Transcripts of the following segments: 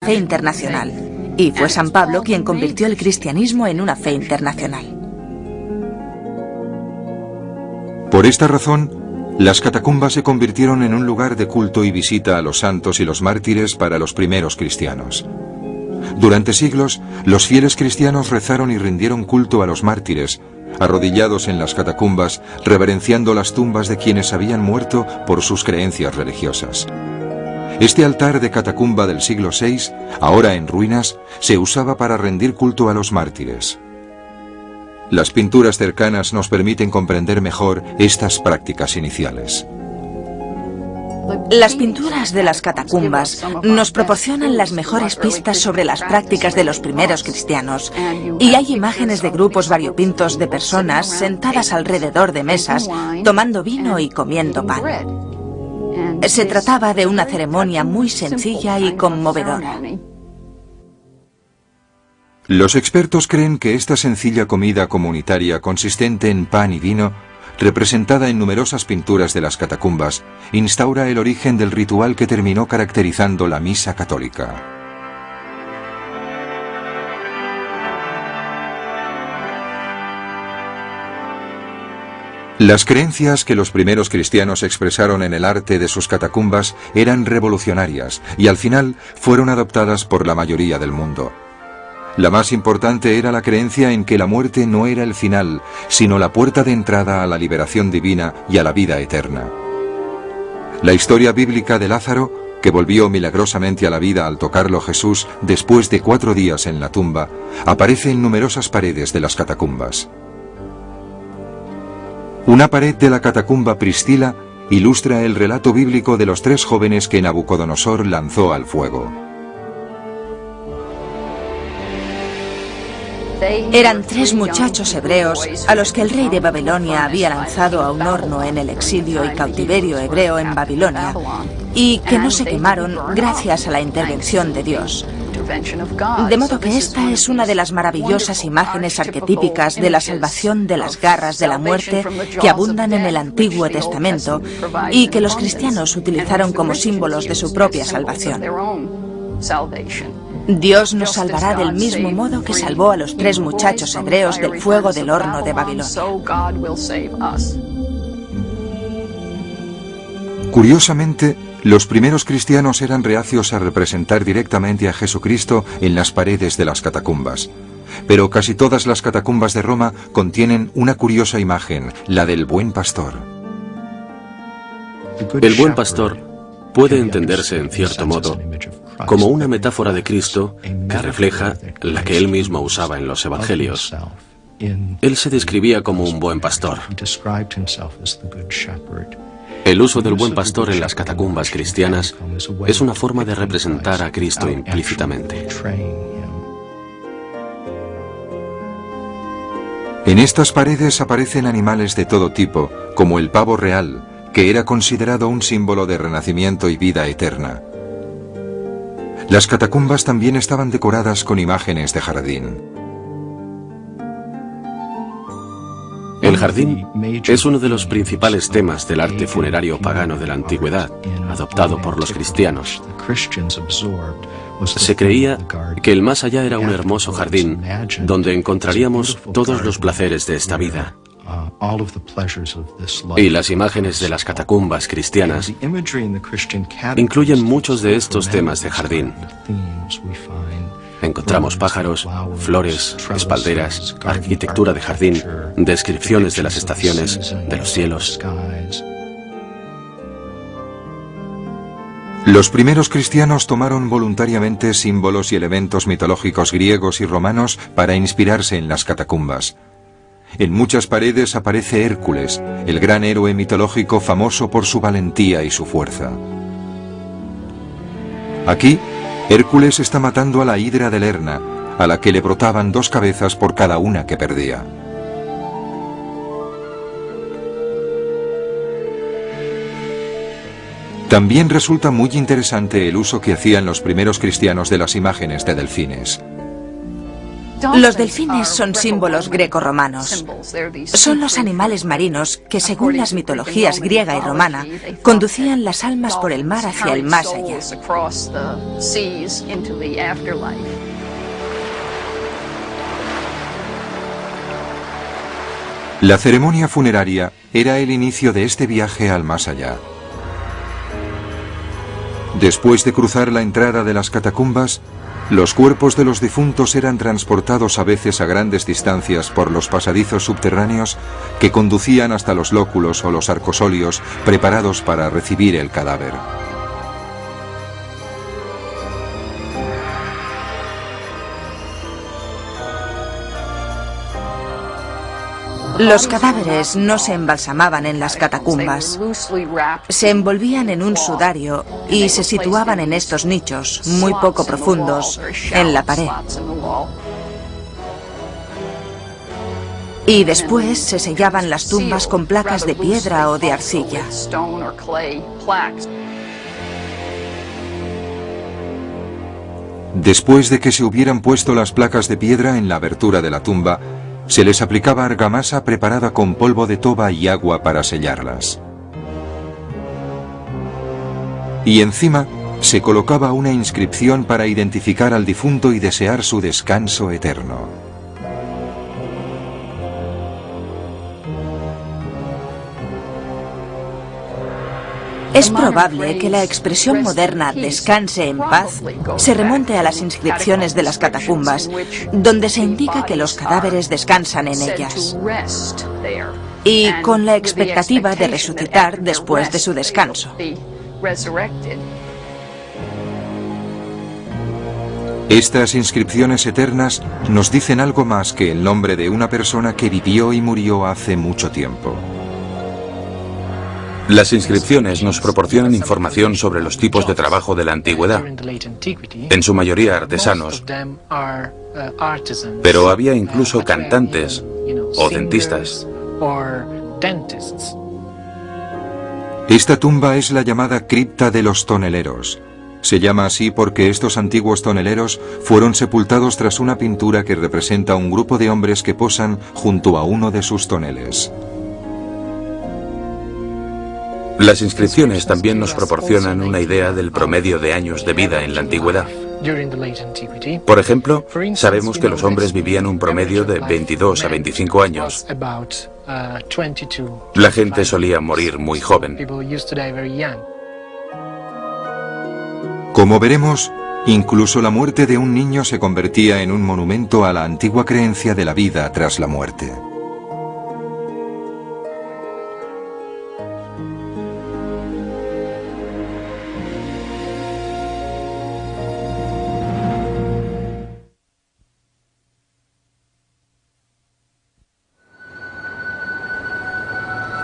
fe internacional, y fue San Pablo quien convirtió el cristianismo en una fe internacional. Por esta razón, las catacumbas se convirtieron en un lugar de culto y visita a los santos y los mártires para los primeros cristianos. Durante siglos, los fieles cristianos rezaron y rindieron culto a los mártires, arrodillados en las catacumbas, reverenciando las tumbas de quienes habían muerto por sus creencias religiosas. Este altar de catacumba del siglo VI, ahora en ruinas, se usaba para rendir culto a los mártires. Las pinturas cercanas nos permiten comprender mejor estas prácticas iniciales. Las pinturas de las catacumbas nos proporcionan las mejores pistas sobre las prácticas de los primeros cristianos, y hay imágenes de grupos variopintos de personas sentadas alrededor de mesas, tomando vino y comiendo pan. Se trataba de una ceremonia muy sencilla y conmovedora. Los expertos creen que esta sencilla comida comunitaria consistente en pan y vino, representada en numerosas pinturas de las catacumbas, instaura el origen del ritual que terminó caracterizando la misa católica. Las creencias que los primeros cristianos expresaron en el arte de sus catacumbas eran revolucionarias y al final fueron adoptadas por la mayoría del mundo. La más importante era la creencia en que la muerte no era el final, sino la puerta de entrada a la liberación divina y a la vida eterna. La historia bíblica de Lázaro, que volvió milagrosamente a la vida al tocarlo Jesús después de 4 días en la tumba, aparece en numerosas paredes de las catacumbas. Una pared de la catacumba Pristila ilustra el relato bíblico de los 3 jóvenes que Nabucodonosor lanzó al fuego. Eran 3 muchachos hebreos a los que el rey de Babilonia había lanzado a un horno en el exilio y cautiverio hebreo en Babilonia, y que no se quemaron gracias a la intervención de Dios. De modo que esta es una de las maravillosas imágenes arquetípicas de la salvación de las garras de la muerte que abundan en el Antiguo Testamento y que los cristianos utilizaron como símbolos de su propia salvación. Dios nos salvará del mismo modo que salvó a los 3 muchachos hebreos del fuego del horno de Babilonia. Curiosamente, los primeros cristianos eran reacios a representar directamente a Jesucristo en las paredes de las catacumbas. Pero casi todas las catacumbas de Roma contienen una curiosa imagen, la del buen pastor. El buen pastor puede entenderse en cierto modo como una metáfora de Cristo que refleja la que él mismo usaba en los evangelios. Él se describía como un buen pastor. El uso del buen pastor en las catacumbas cristianas es una forma de representar a Cristo implícitamente. En estas paredes aparecen animales de todo tipo, como el pavo real, que era considerado un símbolo de renacimiento y vida eterna. Las catacumbas también estaban decoradas con imágenes de jardín. El jardín es uno de los principales temas del arte funerario pagano de la antigüedad, adoptado por los cristianos. Se creía que el más allá era un hermoso jardín donde encontraríamos todos los placeres de esta vida. Y las imágenes de las catacumbas cristianas incluyen muchos de estos temas de jardín. Encontramos pájaros, flores, espalderas, arquitectura de jardín, descripciones de las estaciones, de los cielos. Los primeros cristianos tomaron voluntariamente símbolos y elementos mitológicos griegos y romanos para inspirarse en las catacumbas. En muchas paredes aparece Hércules, el gran héroe mitológico famoso por su valentía y su fuerza. Aquí, Hércules está matando a la hidra de Lerna, a la que le brotaban 2 cabezas por cada una que perdía. También resulta muy interesante el uso que hacían los primeros cristianos de las imágenes de delfines. Los delfines son símbolos grecorromanos. Son los animales marinos que, según las mitologías griega y romana, conducían las almas por el mar hacia el más allá. La ceremonia funeraria era el inicio de este viaje al más allá. Después de cruzar la entrada de las catacumbas, los cuerpos de los difuntos eran transportados a veces a grandes distancias por los pasadizos subterráneos que conducían hasta los lóculos o los arcosolios preparados para recibir el cadáver. Los cadáveres no se embalsamaban en las catacumbas. Se envolvían en un sudario y se situaban en estos nichos, muy poco profundos, en la pared. Y después se sellaban las tumbas con placas de piedra o de arcilla. Después de que se hubieran puesto las placas de piedra en la abertura de la tumba, se les aplicaba argamasa preparada con polvo de toba y agua para sellarlas. Y encima se colocaba una inscripción para identificar al difunto y desear su descanso eterno. Es probable que la expresión moderna "descanse en paz" se remonte a las inscripciones de las catacumbas, donde se indica que los cadáveres descansan en ellas, y con la expectativa de resucitar después de su descanso. Estas inscripciones eternas nos dicen algo más que el nombre de una persona que vivió y murió hace mucho tiempo. Las inscripciones nos proporcionan información sobre los tipos de trabajo de la antigüedad, en su mayoría artesanos, pero había incluso cantantes o dentistas. Esta tumba es la llamada cripta de los toneleros. Se llama así porque estos antiguos toneleros fueron sepultados tras una pintura que representa un grupo de hombres que posan junto a uno de sus toneles. Las inscripciones también nos proporcionan una idea del promedio de años de vida en la antigüedad. Por ejemplo, sabemos que los hombres vivían un promedio de 22 a 25 años. La gente solía morir muy joven. Como veremos, incluso la muerte de un niño se convertía en un monumento a la antigua creencia de la vida tras la muerte.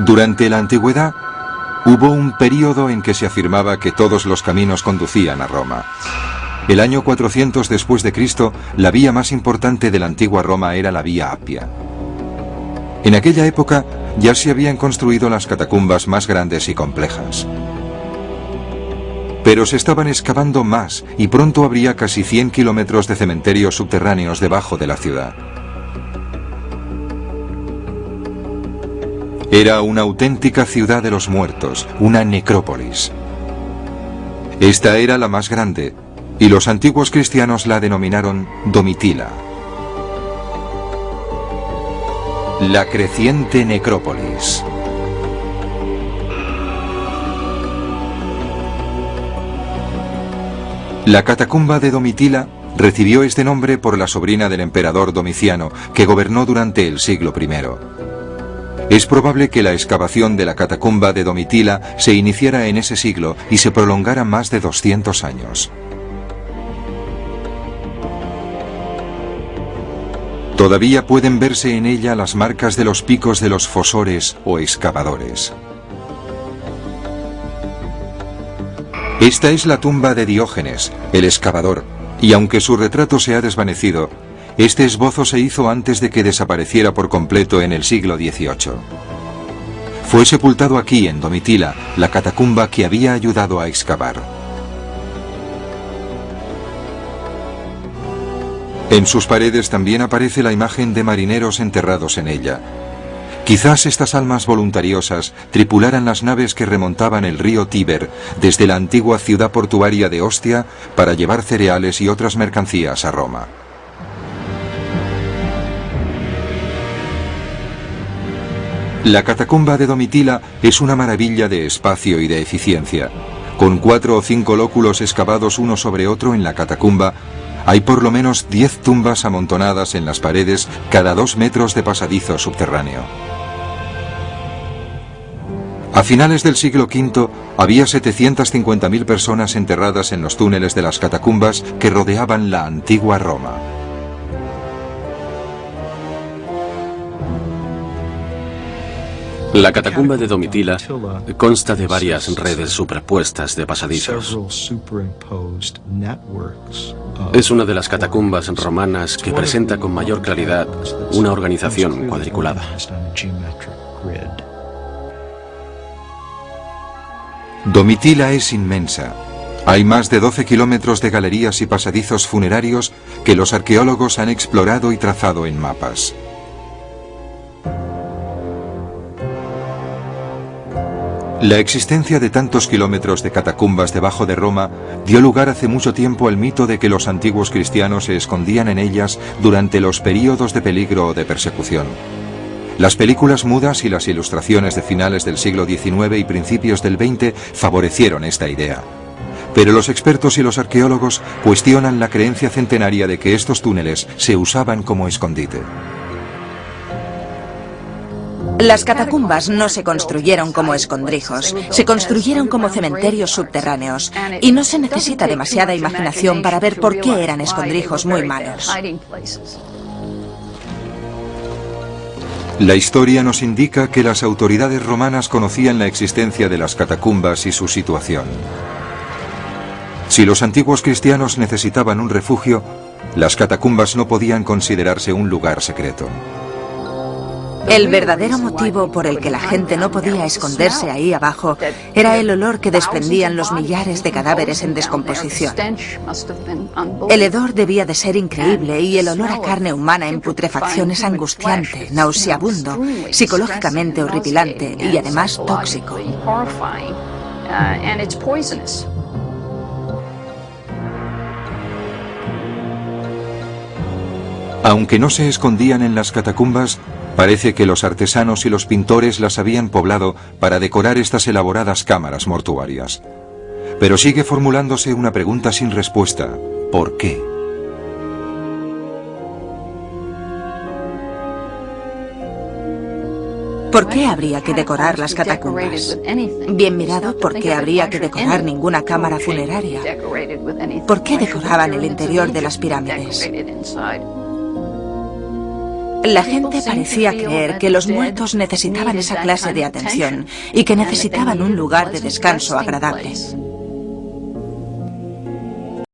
Durante la antigüedad, hubo un período en que se afirmaba que todos los caminos conducían a Roma. El año 400 después de Cristo, la vía más importante de la antigua Roma era la Vía Appia. En aquella época ya se habían construido las catacumbas más grandes y complejas. Pero se estaban excavando más y pronto habría casi 100 kilómetros de cementerios subterráneos debajo de la ciudad. Era una auténtica ciudad de los muertos, una necrópolis. Esta era la más grande, y los antiguos cristianos la denominaron Domitila. La creciente necrópolis. La catacumba de Domitila recibió este nombre por la sobrina del emperador Domiciano, que gobernó durante el siglo I. Es probable que la excavación de la catacumba de Domitila se iniciara en ese siglo y se prolongara más de 200 años. Todavía pueden verse en ella las marcas de los picos de los fosores o excavadores. Esta es la tumba de Diógenes, el excavador, y aunque su retrato se ha desvanecido, este esbozo se hizo antes de que desapareciera por completo en el siglo XVIII. Fue sepultado aquí, en Domitila, la catacumba que había ayudado a excavar. En sus paredes también aparece la imagen de marineros enterrados en ella. Quizás estas almas voluntariosas tripularan las naves que remontaban el río Tíber desde la antigua ciudad portuaria de Ostia para llevar cereales y otras mercancías a Roma. La catacumba de Domitila es una maravilla de espacio y de eficiencia. Con 4 o 5 lóculos excavados uno sobre otro en la catacumba, hay por lo menos 10 tumbas amontonadas en las paredes cada 2 metros de pasadizo subterráneo. A finales del siglo V había 750.000 personas enterradas en los túneles de las catacumbas que rodeaban la antigua Roma. La catacumba de Domitila consta de varias redes superpuestas de pasadizos. Es una de las catacumbas romanas que presenta con mayor claridad una organización cuadriculada. Domitila es inmensa. Hay más de 12 kilómetros de galerías y pasadizos funerarios que los arqueólogos han explorado y trazado en mapas. La existencia de tantos kilómetros de catacumbas debajo de Roma dio lugar hace mucho tiempo al mito de que los antiguos cristianos se escondían en ellas durante los períodos de peligro o de persecución. Las películas mudas y las ilustraciones de finales del siglo XIX y principios del XX favorecieron esta idea. Pero los expertos y los arqueólogos cuestionan la creencia centenaria de que estos túneles se usaban como escondite. Las catacumbas no se construyeron como escondrijos, se construyeron como cementerios subterráneos, y no se necesita demasiada imaginación para ver por qué eran escondrijos muy malos. La historia nos indica que las autoridades romanas conocían la existencia de las catacumbas y su situación. Si los antiguos cristianos necesitaban un refugio, las catacumbas no podían considerarse un lugar secreto. El verdadero motivo por el que la gente no podía esconderse ahí abajo era el olor que desprendían los millares de cadáveres en descomposición. El hedor debía de ser increíble y el olor a carne humana en putrefacción es angustiante, nauseabundo, psicológicamente horripilante y además tóxico. Aunque no se escondían en las catacumbas, parece que los artesanos y los pintores las habían poblado para decorar estas elaboradas cámaras mortuarias. Pero sigue formulándose una pregunta sin respuesta: ¿por qué? ¿Por qué habría que decorar las catacumbas? Bien mirado, ¿por qué habría que decorar ninguna cámara funeraria? ¿Por qué decoraban el interior de las pirámides? La gente parecía creer que los muertos necesitaban esa clase de atención y que necesitaban un lugar de descanso agradable.